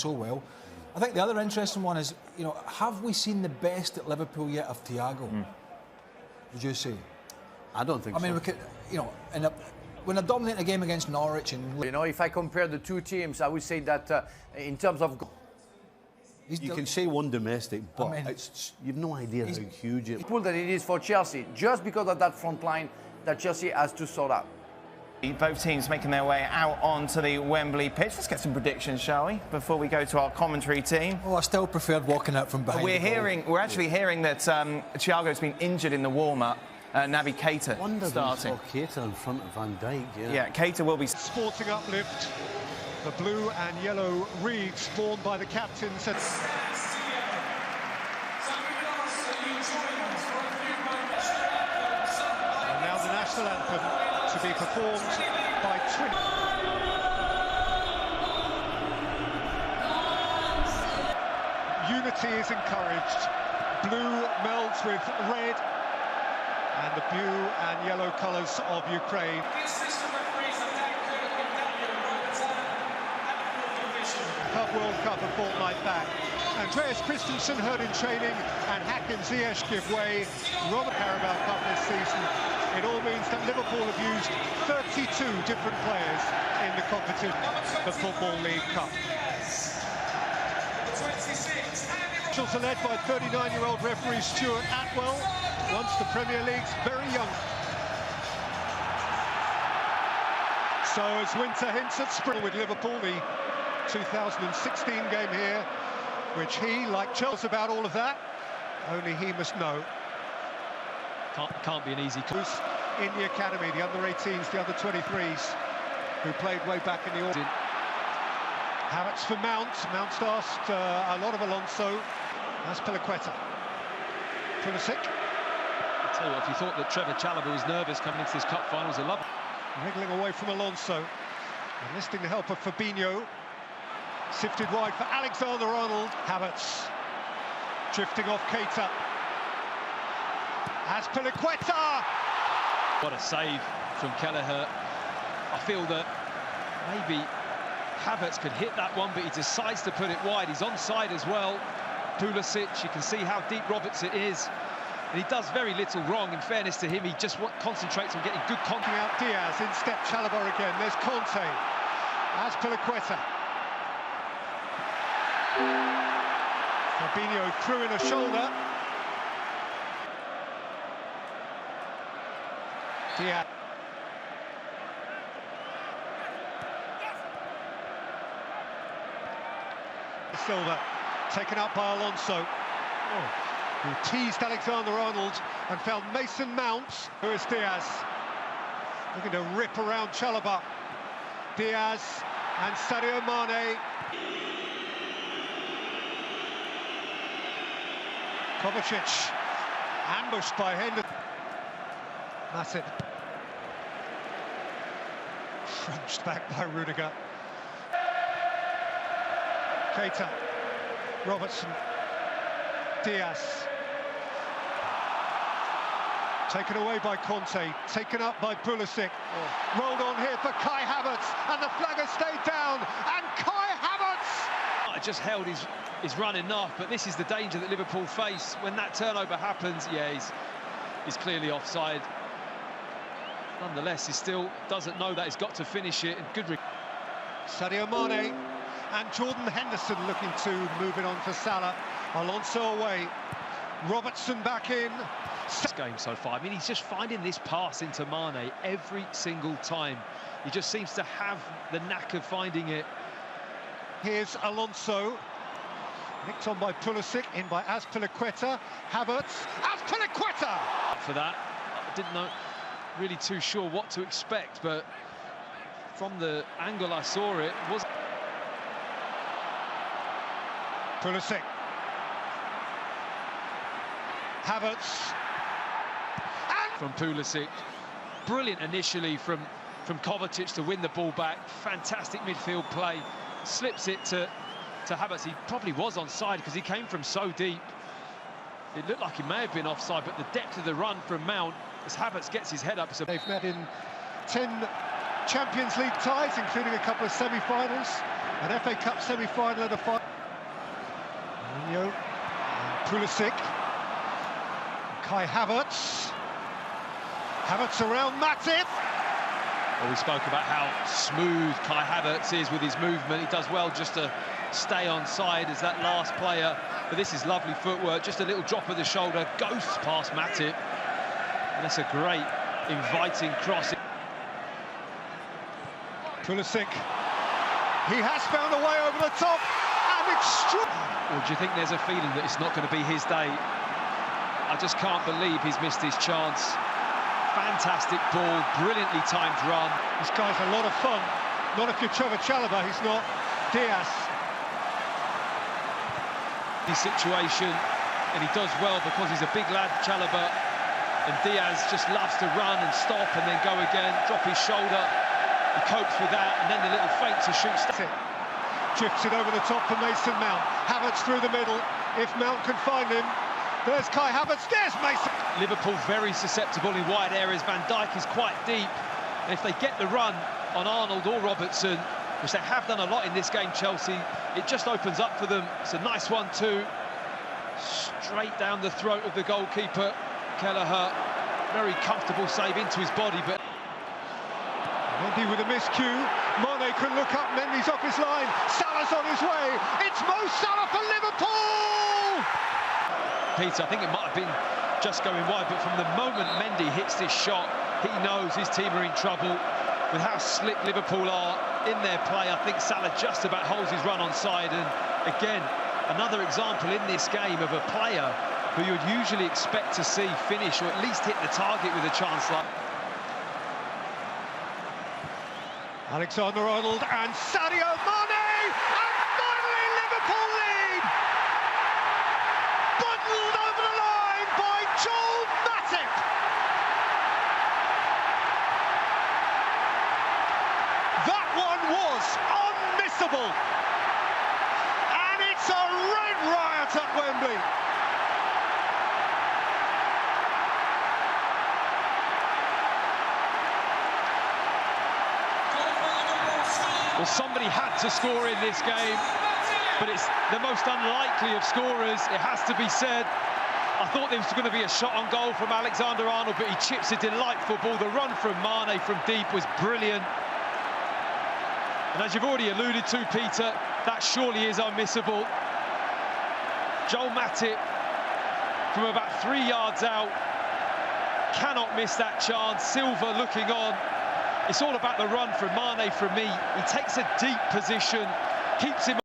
so well. I think the other interesting one is, you know, have we seen the best at Liverpool yet of Thiago? Would you say? I don't think so. I mean, we could, you know, when they dominate a game against Norwich and... You know, if I compare the two teams, I would say that in terms of... You can say one domestic, but I mean, you've no idea how huge it is. That it is for Chelsea, just because of that front line that Chelsea has to sort out. Both teams making their way out onto the Wembley pitch. Let's get some predictions, shall we, before we go to our commentary team? Oh, I still preferred walking out from behind. We're actually hearing that Thiago's been injured in the warm-up. Naby Keita starting. Keita in front of Van Dijk. Yeah, Keita will be sporting uplift. The blue and yellow wreaths borne by the captains. And now the national anthem to be performed by twin. Unity is encouraged. Blue melds with red and the blue and yellow colours of Ukraine. World Cup a fortnight back. Andreas Christensen hurt in training and Hakim Ziyech give way. Carabao Cup this season. It all means that Liverpool have used 32 different players in the competition, the Football League Cup. Officials are led by 39-year-old referee Stuart Atwell, once the Premier League's very young. So as winter hints at spring with Liverpool, the 2016 game here, which he, like Chelsea, about all of that, only he must know. Can't be an easy course. In the academy, the under-18s, the under-23s, who played way back in the autumn. Havertz for Mount. Mount's asked a lot of Alonso. That's Piliqueta. Pulisic. I tell you what, if you thought that Trevor Chalobah was nervous coming into this cup finals, I love it. Wriggling away from Alonso. Enlisting the help of Fabinho. Sifted wide for Alexander-Arnold. Havertz drifting off Keita. As Piliqueta. What a save from Kelleher. I feel that maybe Havertz could hit that one, but he decides to put it wide. He's onside as well. Pulisic, you can see how deep Roberts it is. And he does very little wrong, in fairness to him. He just concentrates on getting good contact. Out Diaz, in step Chalobah again. There's Conte. As Piliqueta. Fabinho threw in a shoulder. Diaz. Silva taken up by Alonso, who teased Alexander-Arnold and found Mason Mount. Who is Diaz? Looking to rip around Chalobah. Diaz and Sadio Mane. Kovacic ambushed by Henderson. Matip crunched back by Rudiger. Keita, Robertson, Diaz. Taken away by Conte, taken up by Pulisic. Rolled on here for Kai Havertz, and the flag has stayed down, and Kai Havertz! I just held his run enough, but this is the danger that Liverpool face. When that turnover happens, yeah, he's clearly offside. Nonetheless, he still doesn't know that he's got to finish it. And good. Sadio Mane and Jordan Henderson looking to move it on for Salah. Alonso away. Robertson back in. This game so far. I mean, he's just finding this pass into Mane every single time. He just seems to have the knack of finding it. Here's Alonso. Nicked on by Pulisic, in by Azpilicueta. Havertz. Azpilicueta! For that, I didn't know really too sure what to expect, but from the angle I saw it was Pulisic. Havertz. From Pulisic. Brilliant initially from Kovacic to win the ball back. Fantastic midfield play. Slips it to Havertz. He probably was onside because he came from so deep. It looked like he may have been offside, but the depth of the run from Mount as Havertz gets his head up. So they've met in 10 Champions League ties, including a couple of semi-finals. An FA Cup semi-final and a final. Mourinho, Pulisic, Kai Havertz. Havertz around Matip. Well, we spoke about how smooth Kai Havertz is with his movement. He does well just to stay on side as that last player. But this is lovely footwork, just a little drop of the shoulder, ghosts past Matip. And that's a great, inviting cross. Pulisic, he has found a way over the top, and Or do you think there's a feeling that it's not going to be his day? I just can't believe he's missed his chance. Fantastic ball, brilliantly timed run. This guy's a lot of fun. Not if you're Trevor Chalobah, he's not. Diaz. His situation, and he does well because he's a big lad, Chalobah. And Diaz just loves to run and stop and then go again, drop his shoulder. He copes with that, and then the little feint to shoot. Drifts it over the top for Mason Mount. Havertz through the middle. If Mount can find him, there's Kai Havertz. There's Mason. Liverpool very susceptible in wide areas. Van Dijk is quite deep, and if they get the run on Arnold or Robertson, which they have done a lot in this game, Chelsea, it just opens up for them. It's a nice 1-2, straight down the throat of the goalkeeper, Kelleher. Very comfortable save into his body, but Mendy with a miscue. Mane can look up. Mendy's off his line. Salah's on his way. It's Mo Salah for Liverpool! Peter, I think it might have been just going wide, but from the moment Mendy hits this shot, he knows his team are in trouble. With how slick Liverpool are in their play, I think Salah just about holds his run on side. And again, another example in this game of a player who you would usually expect to see finish or at least hit the target with a chance like. Alexander-Arnold and Sadio Mane, and finally Liverpool lead! Bundled over the line by Joel Matip. That one was unmissable. And it's a red riot at Wembley. Well, somebody had to score in this game, but it's the most unlikely of scorers, it has to be said. I thought there was going to be a shot on goal from Alexander-Arnold, but he chips a delightful ball. The run from Mane from deep was brilliant. And as you've already alluded to, Peter, that surely is unmissable. Joel Matip, from about 3 yards out, cannot miss that chance. Silva looking on. It's all about the run from Mane from me. He takes a deep position, keeps him